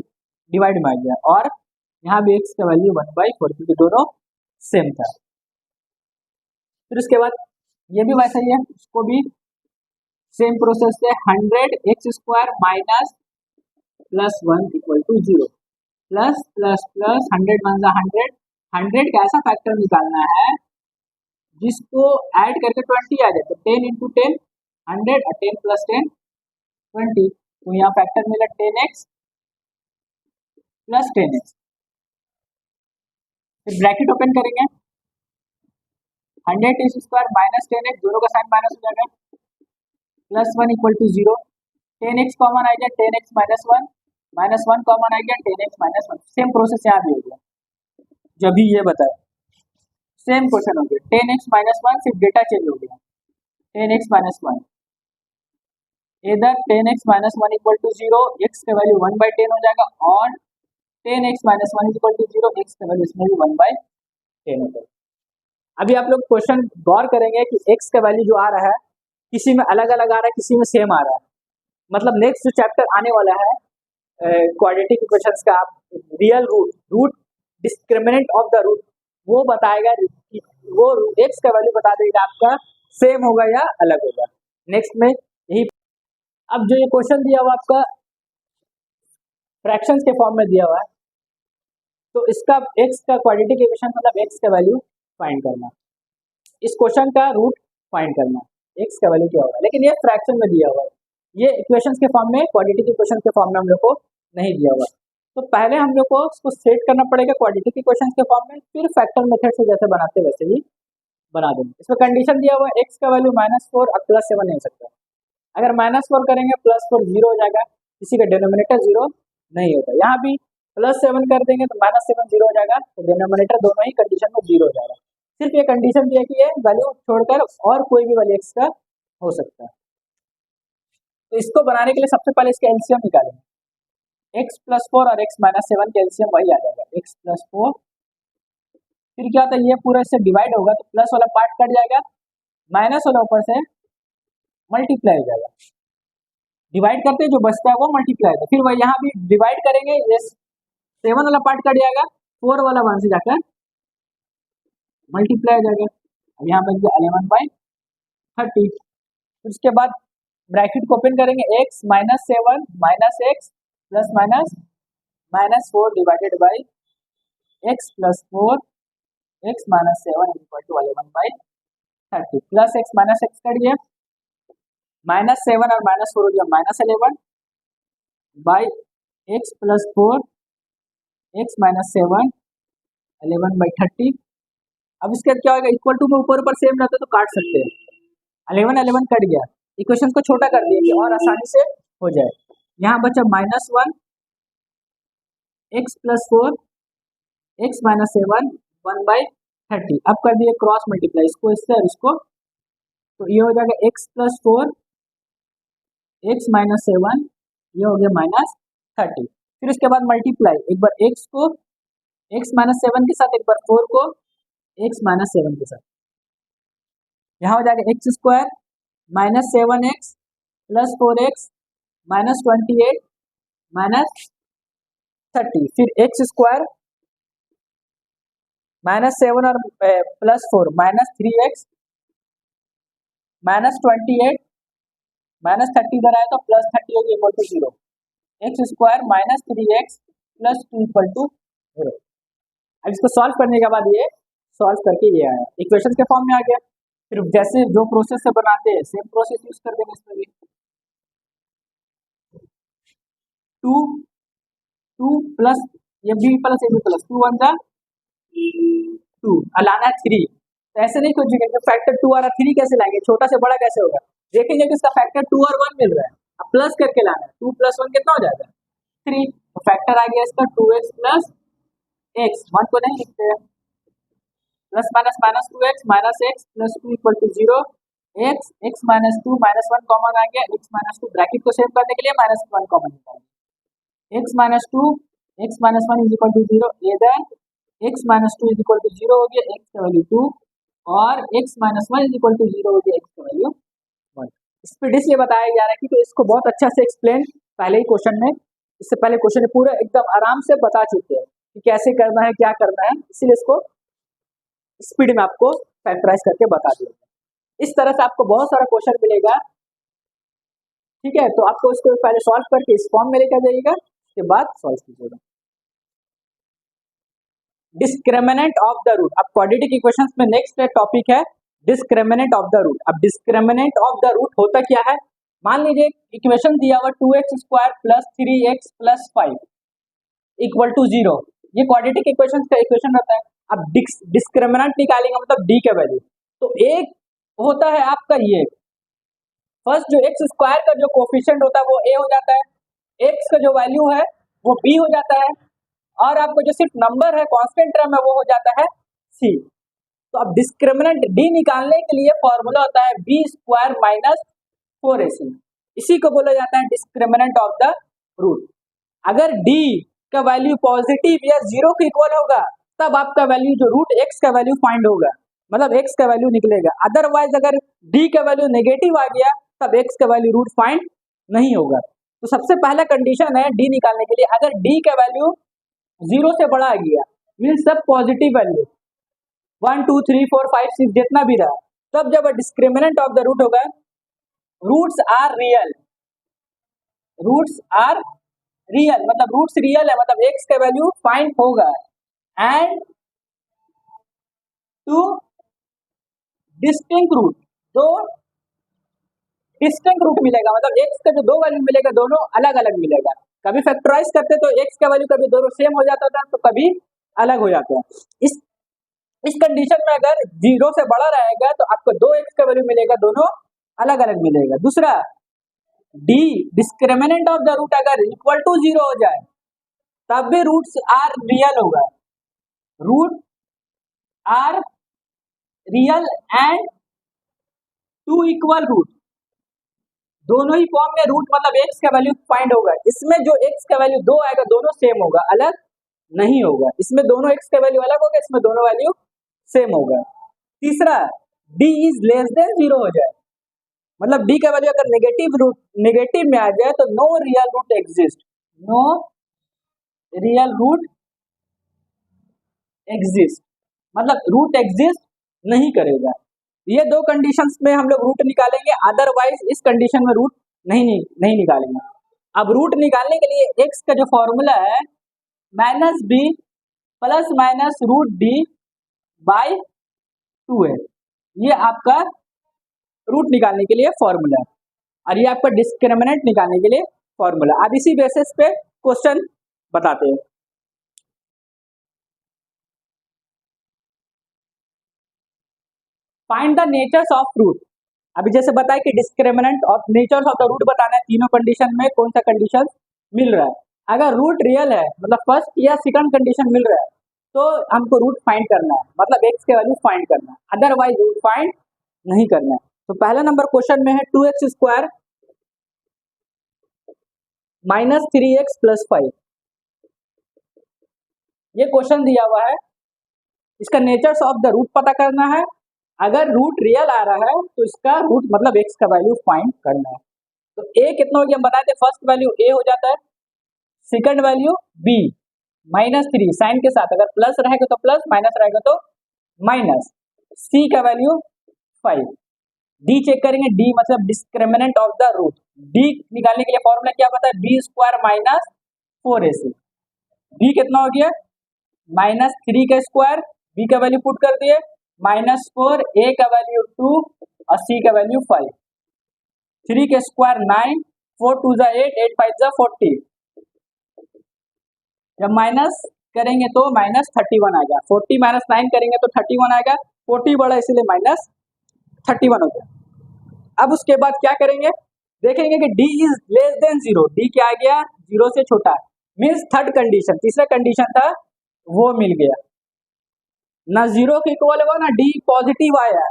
डिवाइड में आ गया, और यहाँ भी x का वैल्यू 1/4 क्योंकि दोनों सेम था। फिर उसके बाद ये भी वैसा ही है, इसको भी सेम प्रोसेस से 100x² minus plus 1 equal to 0, plus plus plus 100 1 100, 100 का ऐसा फैक्टर निकालना है जिसको ऐड करके 20 आ जाए, तो 10 इंटू 10 100 और 10 प्लस 10 20, तो यहाँ फैक्टर मिला 10x प्लस 10x। फिर ब्रैकेट ओपन करेंगे, 100x² माइनस 10x, दोनों का साइन माइनस हो जाएगा, plus 1 equal to 0, 10x common आ गया, 10x माइनस 1, माइनस 1 कॉमन आ गया, 10x माइनस 1। सेम प्रोसेस यहाँ भी हो गया, जो भी ये बताया सेम क्वेश्चन हो गया। 10x माइनस 1 सिर्फ डेटा चेंज हो गया, 10x माइनस 1 इधर 10x minus 1 equal to 0, x का वैल्यू 1/10 हो जाएगा, और 10x minus 1 equal to 0, x का वैल्यू इसमें भी 1/10 हो जाएगा। अभी आप लोग क्वेश्चन गौर करेंगे कि x का वैल्यू जो आ रहा है किसी में अलग अलग आ रहा है, किसी में सेम आ रहा है। मतलब नेक्स्ट जो चैप्टर आने वाला है क्वाड्रेटिक इक्वेशंस का, real root discriminant of the root, वो बताएगा कि वो x का वैल्यू बता देगा आपका सेम होगा या अलग होगा। नेक्स्ट में यही। अब जो ये क्वेश्चन दिया हुआ आपका फ्रैक्शंस के फॉर्म में दिया हुआ है, तो इसका x का क्वाड्रेटिक इक्वेशन मतलब x का वैल्यू फाइंड करना, इस क्वेश्चन का रूट फाइंड करना, x का वैल्यू क्या होगा। लेकिन ये फ्रैक्शन में दिया हुआ है, ये इक्वेशंस के फॉर्म में, क्वाड्रेटिक इक्वेशन के फॉर्म में हम लोग को नहीं दिया हुआ। तो पहले हम लोग को इसको सेट करना पड़ेगा क्वाड्रेटिक इक्वेशंस के फॉर्म में, फिर फैक्टर मेथड से जैसे बनाते वैसे ही बना देंगे। इसमें कंडीशन दिया हुआ है x का वैल्यू -4 और +7 नहीं हो सकता। अगर -4 करेंगे +4 0 हो जाएगा, किसी का डिनोमिनेटर 0 नहीं होता। यहाँ भी +7 कर देंगे तो -7 0 हो जाएगा, तो डिनोमिनेटर दोनों ही कंडीशन में 0 हो जाएगा। सिर्फ ये कंडीशन दिया कि ये वैल्यू छोड़कर और कोई भी वैल्यू x का हो सकता है। तो इसको बनाने के लिए सबसे पहले इसका एलसीएम निकालेंगे, x + 4 और x - 7 का एलसीएम वही आ जाएगा, x + 4। फिर क्या होता है, ये पूरा इससे डिवाइड होगा तो प्लस वाला पार्ट कट जाएगा, माइनस वाला ऊपर से मल्टीप्लाई हो जाएगा, डिवाइड करते जो बचता है वो मल्टीप्लाई होगा। फिर वह यहाँ भी डिवाइड करेंगे, ये 7 वाला पार्ट कट जाएगा, 4 वाला 1 से जाकर मल्टीप्लाई हो जाएगा। अब यहाँ पर 11/30। फिर उसके बाद ब्रैकेट को ओपन करेंगे, x - 7 - x plus minus -4 divided by x + 4 x - 7 equal to 11/30, plus x minus x cut गया, -7 और -4 हो गया -11 बाई x + 4 x - 7 11/30। अब इसके बाद क्या होगा, इक्वल टू में ऊपर ऊपर सेम रहता है तो काट सकते हैं, 11 कट गया, इक्वेशन को छोटा कर दिया कि और आसानी से हो जाए। यहाँ बचा -1 x + 4 x - 7 1/30। अब कर दिए क्रॉस मल्टीप्लाई, इसको इससे और इसको, तो ये हो जाएगा x + 4 x - 7, ये हो गया -30। फिर उसके बाद मल्टीप्लाई, एक बार x को x - 7 के साथ, एक बार 4 को x - 7 के साथ, यहाँ हो जाएगा x² -7x + 4x -28 -30। फिर x² -7 और +4 -3x -28 -30 इधर आया तो +30 हो गया equal to 0, x² -3x + 2 equal to 0। अब इसको सॉल्व करने के बाद ये सॉल्व करके ये आया, इक्वेशन के फॉर्म में आ गया। फिर जैसे जो प्रोसेस से बनाते हैं सेम प्रोसेस यूज कर देंगे इसमें भी। 2 प्लस ये b प्लस ab प्लस 2 1 जा 2, लाना है 3, तो ऐसे नहीं कुछ जगह फैक्टर 2 आ रहा 3 कैसे लाएंगे, छोटा से बड़ा कैसे होगा, देखेंगे कि इसका फैक्टर 2 और 1 मिल रहा है, अब प्लस करके लाना है, 2 + 1 कितना हो जाएगा 3, तो फैक्टर आ गया इसका 2x प्लस एक्स, 1 को नहीं लिखते हैं, plus minus minus 2x minus x plus 2 equal to 0, x minus 2 minus 1 common आ गया, एक्स माइनस 2 ब्रैकेट को सेव करने के लिए माइनस 1 कॉमन निकालेंगे, x minus 1 is equal to 0, इधर x minus 2 is equal to 0 हो गया, एक्स का वैल्यू 2 और x minus 1 is equal to 0 हो गया, एक्स का वैल्यू 1। इस पर इसलिए बताया जा रहा है क्योंकि इसको बहुत अच्छा से एक्सप्लेन पहले ही क्वेश्चन में, इससे पहले क्वेश्चन में पूरा एकदम आराम से बता चुके हैं कि कैसे करना है, क्या करना है, इसीलिए इसको स्पीड में आपको फैक्टराइज करके बता दिया। इस तरह से आपको बहुत सारा क्वेश्चन मिलेगा, ठीक है, तो आपको इसको पहले सॉल्व करके इस फॉर्म में लेकर जाइएगा, उसके बाद सॉल्व कीजिएगा। डिस्क्रिमिनेंट ऑफ द रूट, अब क्वाड्रेटिक इक्वेशंस में नेक्स्ट टॉपिक है डिस्क्रिमिनेंट ऑफ द रूट। अब डिस्क्रिमिनेंट ऑफ द रूट होता क्या है, मान लीजिए इक्वेशन दिया हुआ 2x² plus 3x plus 5 equal to 0, ये क्वाड्रेटिक इक्वेशंस का इक्वेशन रहता है। अब डिस्क्रिमिनेंट निकालेंगे मतलब डी का वैल्यू, तो एक होता है आपका ये फर्स्ट जो x² का जो कोफिशिएंट होता है वो a हो जाता है, x का जो वैल्यू है वो b हो जाता है, और आपको जो सिर्फ नंबर है कांस्टेंट टर्म है वो हो जाता है c। तो अब डिस्क्रिमिनेंट d निकालने के लिए फॉर्मूला होता है b² माइनस 4ac, इसी को बोला जाता है डिस्क्रिमिनेंट ऑफ द रूट। अगर d का वैल्यू पॉजिटिव या 0 के इक्वल होगा तब आपका वैल्यू जो रूट x का वैल्यू फाइंड होगा, मतलब x का वैल्यू निकलेगा। अदरवाइज अगर d का वैल्यू नेगेटिव आ गया तब x का वैल्यू रूट फाइंड नहीं होगा। तो सबसे पहला कंडीशन है d निकालने के लिए, अगर d का वैल्यू 0 से बड़ा आ गया मीन्स सब पॉजिटिव वैल्यू 1 2 3 4 5 6 जितना भी रहा, तब जब डिस्क्रिमिनेंट ऑफ द रूट होगा, roots are real, roots are real मतलब रूट्स रियल है, मतलब x का वैल्यू फाइंड होगा, एंड टू डिस्टिंक्ट रूट, दो डिस्टिंक्ट रूट मिलेगा, मतलब x का जो दो वैल्यू मिलेगा दोनों अलग अलग मिलेगा। कभी फैक्टराइज करते तो x का वैल्यू कभी दोनों सेम हो जाता था तो कभी अलग हो जाता है। इस कंडीशन में अगर 0 से बड़ा रहेगा तो आपको 2x का वैल्यू मिलेगा, दोनों अलग अलग मिलेगा। दूसरा d discriminant of the root अगर इक्वल टू 0 हो जाए तब भी रूट्स आर रियल होगा, root are real and two equal root, दोनों ही फॉर्म में रूट मतलब x का वैल्यू फाइंड होगा। इसमें जो x का वैल्यू 2 आएगा दोनों सेम होगा, अलग नहीं होगा, इसमें दोनों x का वैल्यू अलग होगा, इसमें दोनों वैल्यू सेम होगा। तीसरा d इज लेस देन 0 हो जाए, मतलब d का वैल्यू अगर नेगेटिव में आ जाए तो no real root exist, no real root exist मतलब रूट एग्जिस्ट नहीं करेगा। ये दो कंडीशंस में हम लोग रूट निकालेंगे, अदरवाइज इस कंडीशन में रूट नहीं निकालेंगे। अब रूट निकालने के लिए x का जो फॉर्मूला है minus b plus minus root d by 2 है, ये आपका रूट निकालने के लिए फॉर्मूला है, और ये आपका डिस्क्रिमिनेंट निकालने के लिए फॉर्मूला। अब इसी बेसिस पे क्वेश्चन बताते हैं। Find the natures of root, अभी जैसे बताया कि डिस्क्रिमिनेंट और नेचर्स ऑफ द रूट बताना है, तीनों कंडीशन में कौन सा कंडीशन मिल रहा है। अगर रूट रियल है मतलब फर्स्ट या सेकंड कंडीशन मिल रहा है तो हमको रूट फाइंड करना है, मतलब x के वैल्यू फाइंड करना है, अदरवाइज रूट फाइंड नहीं करना है। तो पहला नंबर क्वेश्चन में है 2x² माइनस 3x प्लस 5, ये क्वेश्चन दिया हुआ है, इसका नेचर्स ऑफ द रूट पता करना है। अगर रूट रियल आ रहा है तो इसका रूट मतलब x का वैल्यू फाइंड करना है। तो a कितना हो गया हम बताए थे, फर्स्ट वैल्यू a हो जाता है, second value b minus 3 sign के साथ, अगर प्लस रहेगा तो प्लस, माइनस रहेगा तो माइनस, c का वैल्यू 5, d चेक करेंगे, d मतलब discriminant of the root, d निकालने के लिए फॉर्मूला क्या पता है, b² माइनस 4ac, b कितना हो गया माइनस 3 का स्क्वायर, b का वैल्यू पुट कर दिए माइनस 4, a का वैल्यू 2 और c का वैल्यू 5, 3 के स्क्वायर 9, 4 2 जा 8, 8 5 जा 40, जब माइनस करेंगे तो माइनस 31 आएगा, 40 माइनस 9 करेंगे तो 31 आएगा, 40 बड़ा इसीलिए माइनस 31 हो गया। अब उसके बाद क्या करेंगे, देखेंगे कि d is less than 0, d क्या आ गया 0 से छोटा, मीन्स थर्ड कंडीशन, तीसरा कंडीशन था वो मिल गया। ना जीरो के इक्वल होगा, ना डी पॉजिटिव आया,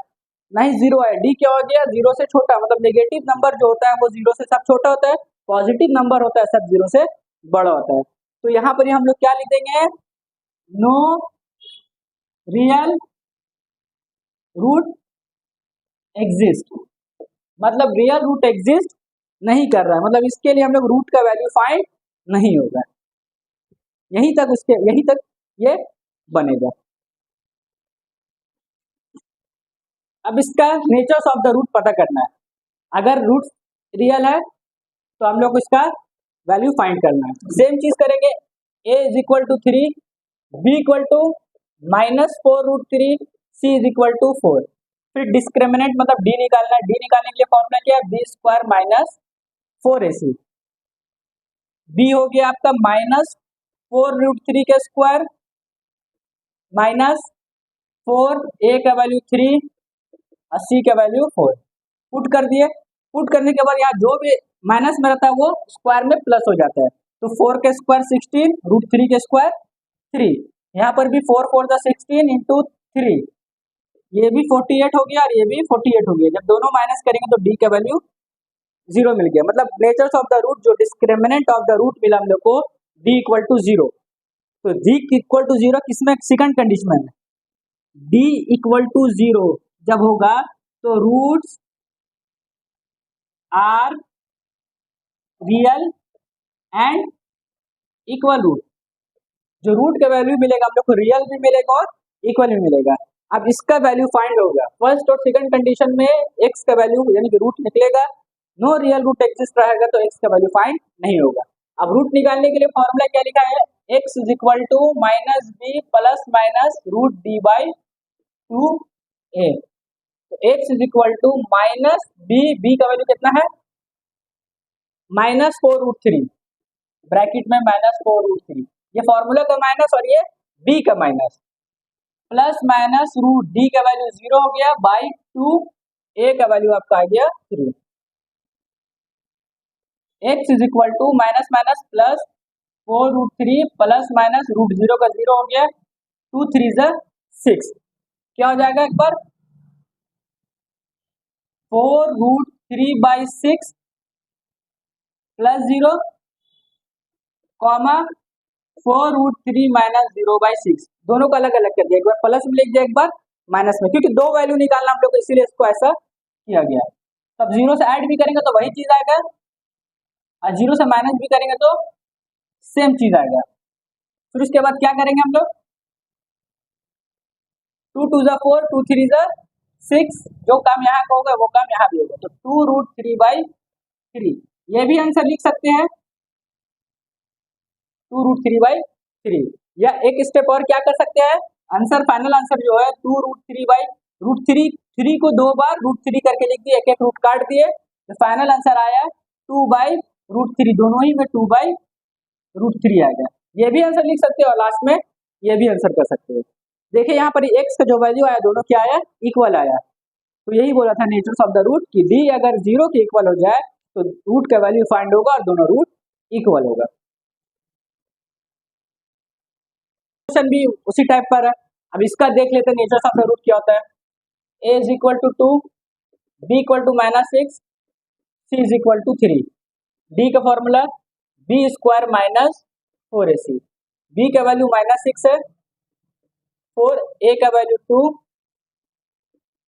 ना ही जीरो आया। डी क्या हो गया, जीरो से छोटा, मतलब नेगेटिव नंबर जो होता है वो जीरो से सब छोटा होता है, पॉजिटिव नंबर होता है सब जीरो से बड़ा होता है। तो यहाँ पर हम लोग क्या लिख देंगे, नो रियल रूट एग्जिस्ट, मतलब रियल रूट एग्जिस्ट नहीं कर रहा है, मतलब इसके लिए हम लोग रूट का वैल्यू फाइंड नहीं होगा। यहीं तक ये बनेगा। अब इसका नेचर्स ऑफ द रूट पता करना है। अगर रूट रियल है तो हम लोग इसका वैल्यू फाइंड करना है। सेम चीज करेंगे, a is equal to 3, b equal to -4√3, c is equal to 4। फिर डिस्क्रिमिनेंट मतलब d निकालना है। d निकालने के लिए फॉर्मूला क्या है, b square minus 4ac। b हो गया आपका -4√3 के स्क्वायर -4, a का वैल्यू 3 और c का वैल्यू 4। पुट कर दिए। पुट करने के बाद यहाँ जो भी माइनस में रहता है वो स्क्वायर में प्लस हो जाता है। तो 4 के स्क्वायर 16, √3 के स्क्वायर 3। यहाँ पर भी 4 4 16 इंटू 3, ये भी 48 हो गया और ये भी 48 हो गया। जब दोनों माइनस करेंगे तो डी का वैल्यू 0 मिल गया। मतलब नेचर्स ऑफ द रूट, जो डिस्क्रिमिनेंट ऑफ द रूट मिला हम लोग को, डी इक्वल टू 0। तो डी इक्वल टू 0 किसमें, सेकंड कंडीशन में। डी इक्वल टू 0 जब होगा तो roots are real and equal root. जो रूट का वैल्यू मिलेगा हम लोग को रियल भी मिलेगा और इक्वल भी मिलेगा। अब इसका वैल्यू फाइंड होगा। फर्स्ट और सेकंड कंडीशन में एक्स का वैल्यू यानी कि रूट निकलेगा, नो रियल रूट एग्जिस्ट रहेगा तो एक्स का वैल्यू फाइंड नहीं होगा। अब रूट निकालने के लिए फॉर्मूला क्या लिखा है, x is equal to -b plus minus root d by 2a। तो x is equal to -b का वैल्यू कितना है, -4√3, ब्रैकेट में -4√3, ये फॉर्मूला का माइनस और ये b का minus, plus minus root d का वैल्यू 0 हो गया बाई 2, a का वैल्यू आपका आ गया 3। x is equal to minus minus plus 4√3 plus minus root 0 का 0 हो गया, 2 3 6, क्या हो जाएगा एक बार, 4√3/6 प्लस 0 कॉमा 4√3 माइनस 0/6। दोनों को अलग अलग कर दिया, एक बार प्लस में लिख दिया एक बार माइनस में, क्योंकि दो वैल्यू निकालना हम लोग को, इसीलिए इसको ऐसा किया गया। तब 0 से ऐड भी करेंगे तो वही चीज आएगा और 0 से माइनस भी करेंगे तो सेम चीज आएगा। फिर उसके बाद क्या करेंगे हम लोग, 2 2 4, 2 3 6, जो काम यहाँ का होगा वो काम यहाँ भी होगा, तो 2√3/3। ये भी आंसर लिख सकते हैं 2√3/3। या एक स्टेप और क्या कर सकते हैं, आंसर फाइनल आंसर जो है 2√3 को 2 बार √3 करके लिख दिए, एक एक रूट काट दिए, तो फाइनल आंसर आया 2/√3। दोनों ही में 2/√3 आएगा। ये भी आंसर लिख सकते हो और लास्ट में ये भी आंसर कर सकते हो। देखिए यहाँ पर x का जो वैल्यू आया दोनों क्या आया, इक्वल आया। तो यही बोला था नेचर्स ऑफ द रूट कि d अगर 0 के इक्वल हो जाए तो रूट का वैल्यू फाइंड होगा और दोनों रूट इक्वल होगा। क्वेश्चन भी उसी टाइप पर है। अब इसका देख लेते हैं नेचर्स ऑफ द रूट क्या होता है। a is equal to 2, b equal to -6, c is equal to 3। d का formula b square minus 4ac। b का वैल्यू -6 है, 4, a का वैल्यू 2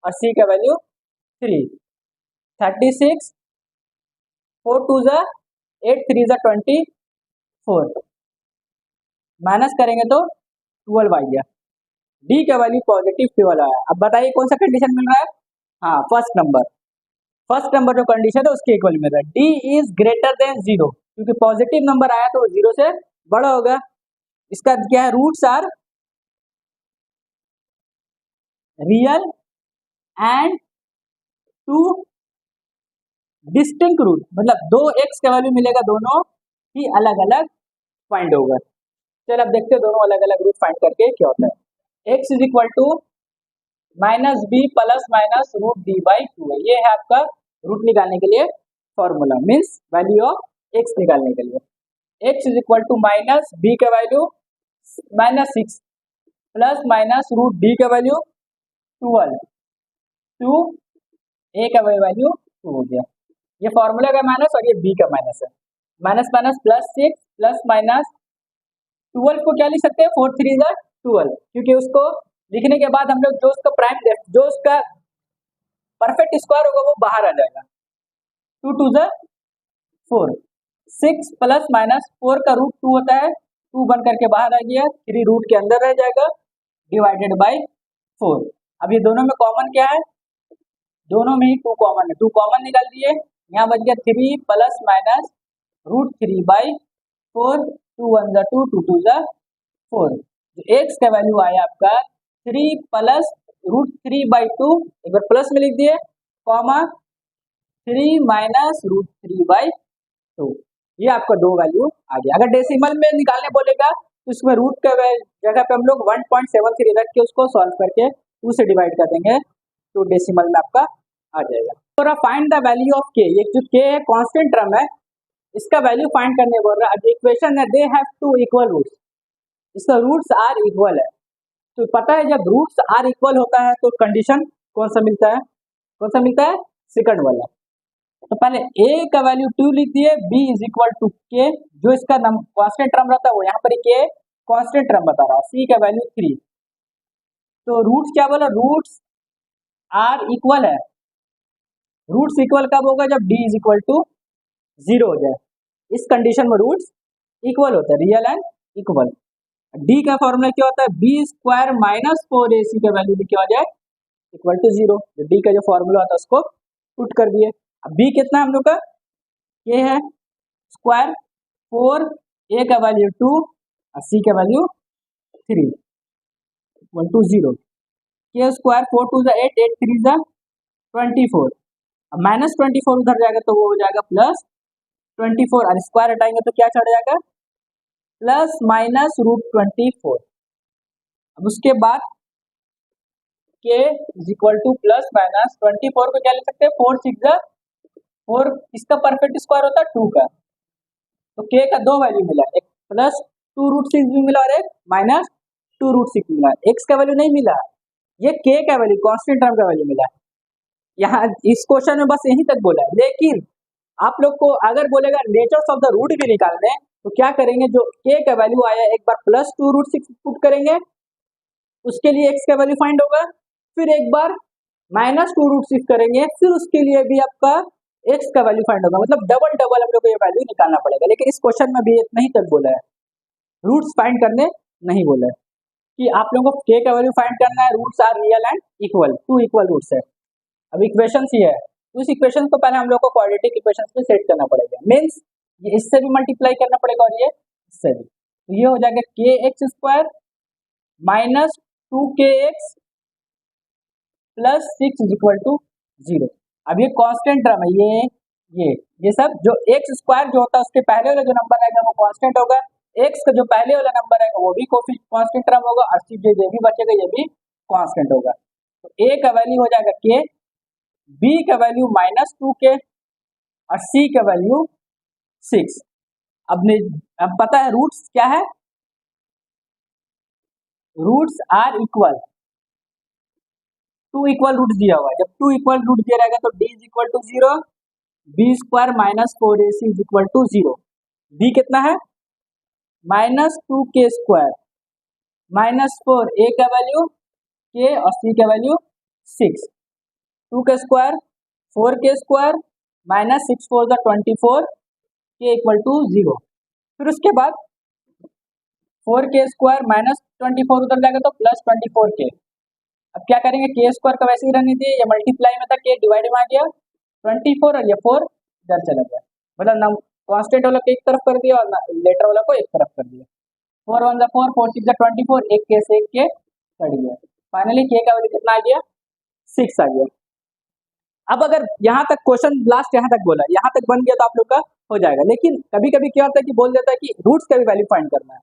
और c का वैल्यू 3। 36, 4 2 8, 3 24, माइनस करेंगे तो 12 आ गया। d का वैल्यू पॉजिटिव 12 आया। अब बताइए कौन सा कंडीशन मिल रहा है, हाँ फर्स्ट नंबर जो कंडीशन है उसके इक्वल मिल रहा है। d इज ग्रेटर देन 0, क्योंकि पॉजिटिव नंबर आया तो 0 से बड़ा होगा। इसका क्या है, roots are real and 2 distinct root, मतलब 2x का वैल्यू मिलेगा, दोनों ही अलग अलग फाइंड होगा। चल अब देखते हैं दोनों अलग अलग रूट फाइंड करके क्या होता है। x is equal to -b plus minus root d by 2 है, ये है आपका रूट निकालने के लिए formula, means value of x निकालने के लिए। x is equal to minus b का value -6 plus minus root d का वैल्यू 12 टू ए का वैल्यू 2 हो गया। ये फॉर्मूला का माइनस और ये बी का माइनस है। माइनस माइनस +6 प्लस माइनस 12 को क्या लिख सकते हैं 4 3 = 12, क्योंकि उसको लिखने के बाद हम लोग जो उसका प्राइम जो उसका परफेक्ट स्क्वायर होगा वो बाहर आ जाएगा। 2 2 = 4, 6 प्लस माइनस 4 का रूट 2 होता है, 2 बन करके बाहर आ गया, 3 रूट के अंदर रह जाएगा डिवाइडेड बाय 4। अब ये दोनों में कॉमन क्या है, दोनों में ही 2 कॉमन है, 2 कॉमन निकाल दिए, यहाँ बच गया 3 प्लस माइनस √3/4, 2 1 = 2, 2 2 = 4। जो x का वैल्यू आया आपका 3 प्लस √3/2, एक बार प्लस में लिख दिए, कॉमा 3 माइनस √3/2, ये आपका 2 वैल्यू आ गया। अगर डेसिमल में निकालने बोलेगा तो इसमें रूट का जगह पे हम लोग 1.73 रख के उसको सॉल्व करके 2 से डिवाइड कर देंगे तो डेसिमल में आपका आ जाएगा। तो find the value of k, ये जो k है कांस्टेंट टर्म है, इसका वैल्यू फाइंड करने बोल रहा है। अब इक्वेशन है they have two equal roots, इसका रूट्स आर इक्वल है, तो पता है जब रूट्स आर इक्वल होता है तो कंडीशन कौन सा मिलता है, कौन सा मिलता है, सेकंड वाला। तो पहले a का वैल्यू 2 लिख दिए, b is equal to k, जो इसका कांस्टेंट टर्म रहता है वो यहाँ पर k कांस्टेंट टर्म बता रहा है, c का वैल्यू 3। तो रूट्स क्या बोला, रूट्स आर इक्वल है, रूट्स इक्वल कब होगा, जब d इज इक्वल टू 0 हो जाए, इस कंडीशन में रूट्स इक्वल होता है, रियल एंड इक्वल। d का फॉर्मूला क्या होता है, b² - 4ac का वैल्यू भी क्या हो जाए इक्वल टू 0, जो d का जो फॉर्मूला होता है उसको पुट कर दिए। अब b कितना हम लोग का, ये है स्क्वायर 4, a का वैल्यू 2 और c का value 3 equal to 0, k square 4 2 = 8, 8 3 = 24, अब -24 उधर जाएगा तो वो हो जाएगा +24, और स्क्वायर हटाएंगे तो क्या चढ़ जाएगा, प्लस माइनस √24। अब उसके बाद k is equal two plus minus 24 को क्या ले सकते हैं, 4 6 = 4, इसका परफेक्ट स्क्वायर होता है 2 का, तो k का 2 वैल्यू मिला, एक प्लस 2√6 भी मिला और एक माइनस 2√6 मिला, x का वैल्यू नहीं मिला, ये k का वैल्यू कांस्टेंट टर्म का वैल्यू मिला। यहाँ इस क्वेश्चन में बस यहीं तक बोला है, लेकिन आप लोग को अगर बोलेगा नेचर्स ऑफ द रूट भी निकाल दें तो क्या करेंगे, जो k का वैल्यू आया एक बार प्लस 2√6 पुट करेंगे, उसके लिए x का वैल्यू फाइंड होगा, फिर एक बार माइनस 2√6 करेंगे, फिर उसके लिए भी आपका x का वैल्यू फाइंड होगा, मतलब डबल डबल हम लोग को ये वैल्यू निकालना पड़ेगा। लेकिन इस क्वेश्चन में भी इतना ही तक बोला है, रूट्स फाइंड करने नहीं बोला है, कि आप लोगों को k का वैल्यू फाइंड करना है, roots are real and equal, 2 equal roots है। अब इक्वेशन ही है, उस इक्वेशन को पहले हम लोग को क्वाड्रेटिक इक्वेशन में सेट करना पड़ेगा, मीन्स ये इससे भी मल्टीप्लाई करना पड़ेगा और ये इससे भी, तो ये हो जाएगा kx² - 2kx + 6 = 0। अब ये कांस्टेंट टर्म है, ये सब जो x² जो होता है उसके पहले वाला जो नंबर आएगा वो कांस्टेंट होगा, x का जो पहले वाला नंबर आएगा वो भी कांस्टेंट टर्म होगा, और जो भी बचेगा ये भी कांस्टेंट होगा। तो a का वैल्यू हो जाएगा k, b का वैल्यू -2k और c का वैल्यू 6। अब पता है रूट्स क्या है, roots are equal, 2 equal root दिया हुआ है, जब 2 इक्वल रूट दिया रहेगा तो d is equal to 0, b² - 4ac is equal to 0, b कितना है -2k² -4, a का वैल्यू k और c का वैल्यू 6, 2 का square 4k² -6 4 = 24, k equal to 0, फिर उसके बाद 4k² -24 उधर जाएगा तो +24k। अब क्या करेंगे, k² का वैसे ही रहने दिए, ये मल्टीप्लाई में था, k डिवाइड में आ गया 24 और ये 4 इधर चला गया, मतलब कांस्टेंट वाला को एक तरफ कर दिया और लेटर वाला को एक तरफ कर दिया, 4 1 = 4, 4 6 = 24, एक k से एक k कट गया, फाइनली k का वैल्यू कितना आ गया, 6 आ गया। अब अगर यहाँ तक क्वेश्चन लास्ट यहाँ तक बोला, यहाँ तक बन गया तो आप लोग का हो जाएगा, लेकिन कभी कभी क्या होता है कि बोल देता है कि रूट्स का भी वैल्यू फाइंड करना है।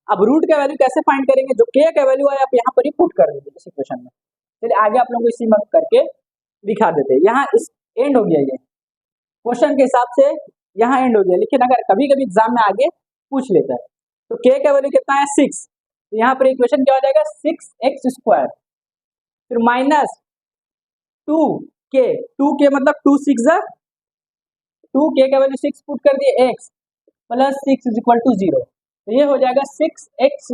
अब रूट का वैल्यू कैसे फाइंड करेंगे, जो k का वैल्यू है आप यहाँ पर ही पुट कर देंगे इस इक्वेशन में। चलिए आगे आप लोगों को इसी में करके दिखा देते हैं। यहाँ इस एंड हो गया, ये क्वेश्चन के हिसाब से यहाँ एंड हो गया, लेकिन अगर कभी कभी एग्जाम में आगे पूछ लेता है। तो k का वैल्यू कितना है 6, तो यहाँ पर इक्वेशन क्या हो जाएगा 6x², फिर माइनस 2k, 2k मतलब 2k का वैल्यू 6 पुट कर दिए x plus 6 is equal to 0, तो ये हो जाएगा 6x²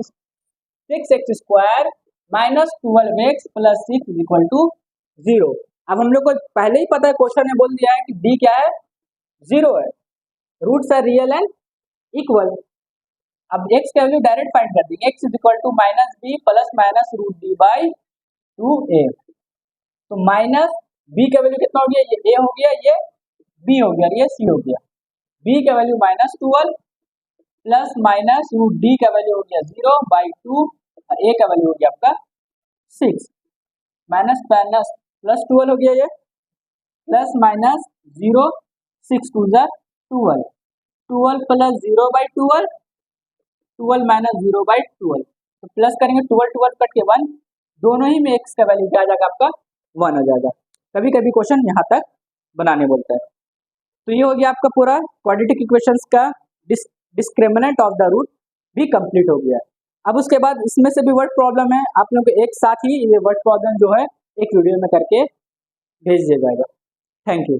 minus 12x plus 6 is equal to 0। अब हम लोग को पहले ही पता है, क्वेश्चन ने बोल दिया है कि b क्या है 0 है, roots are real and equal. अब x का वैल्यू डायरेक्ट फाइंड कर देंगे, x is equal to minus b plus minus root d by 2a, तो माइनस b का वैल्यू कितना हो गया, ये a हो गया, ये b हो गया, ये c हो गया। b का value minus 12 plus minus root d का वैल्यू हो गया 0 बाई 2, और a का वैल्यू हो गया आपका 6, माइनस माइनस प्लस 12 हो गया, ये प्लस माइनस 0, 6 2 जा 12, 12 प्लस 0 बाई 12, 12 माइनस 0 बाई 12, तो प्लस करेंगे 12 12 कट के 1, दोनों ही में x का वैल्यू क्या आ जाएगा आपका 1 हो जाएगा। कभी कभी क्वेश्चन यहाँ तक बनाने बोलता है। तो ये हो गया आपका पूरा क्वाड्रेटिक इक्वेशंस का डिस्क्रिमिनेंट ऑफ द रूट भी कंप्लीट हो गया। अब उसके बाद इसमें से भी वर्ड प्रॉब्लम है, आप लोगों को एक साथ ही ये वर्ड प्रॉब्लम जो है एक वीडियो में करके भेज दिया जाएगा। Thank you.